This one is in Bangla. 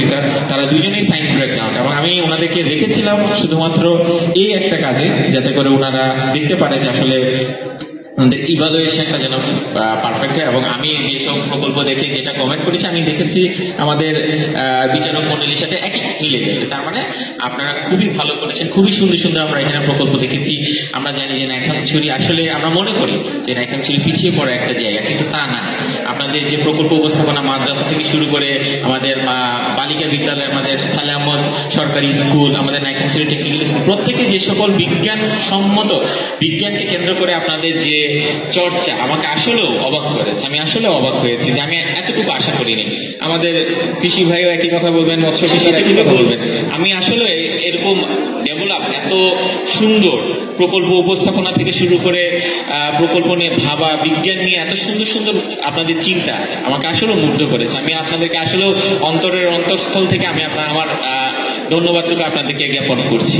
প্রফেসর, তারা দুজনেই সায়েন্স ব্যাকগ্রাউন্ড, এবং আমি ওনাদেরকে রেখেছিলাম শুধুমাত্র এই একটা কাজে, যাতে করে ওনারা দেখতে পারে যে আসলে আমাদের ইভালুয়েশনটা যেন পারফেক্ট হয়। এবং আমি যেসব প্রকল্প দেখে যেটা কমেন্ট করেছি, আমি দেখেছি আমাদের বিচারক মন্ডলীর সাথে একই মিলে গেছে। তার মানে আপনারা খুবই ভালো করেছেন, খুবই সুন্দর সুন্দর আমরা এখানে প্রকল্প দেখেছি। আমরা জানি যে নাইক্ষ্যংছড়ি আসলে আমরা মনে করি যে নাইক্ষ্যংছড়ি পিছিয়ে পড়া একটা জায়গা, কিন্তু তা না। আপনাদের যে প্রকল্প উপস্থাপনা মাদ্রাসা থেকে শুরু করে আমাদের বালিকা বিদ্যালয়, আমাদের সালে আহমদ সরকারি স্কুল, আমাদের নাইক্ষ্যংছড়ি টেকনিক্যাল স্কুল, প্রত্যেকে যে সকল বিজ্ঞানসম্মত, বিজ্ঞানকে কেন্দ্র করে আপনাদের যে চর্চা আমাকে আসলেও অবাক করেছে। আমি আসলে অবাক হয়েছি যে আমি এতটুকু আশা করিনি। আমাদের কৃষি ভাইও একই কথা বলবেন, মৎস্য কৃষির একই কথা বলবেন। আমি আসলে এরকম ডেভেলপ, এত সুন্দর প্রকল্প উপস্থাপনা থেকে শুরু করে প্রকল্প নিয়ে ভাবা, বিজ্ঞান নিয়ে এত সুন্দর সুন্দর আপনাদের চিন্তা আমাকে আসলেও মুগ্ধ করেছে। আমি আপনাদেরকে আসলেও অন্তরের অন্তঃস্থল থেকে আমি আমার ধন্যবাদটুকু আপনাদেরকে জ্ঞাপন করছি।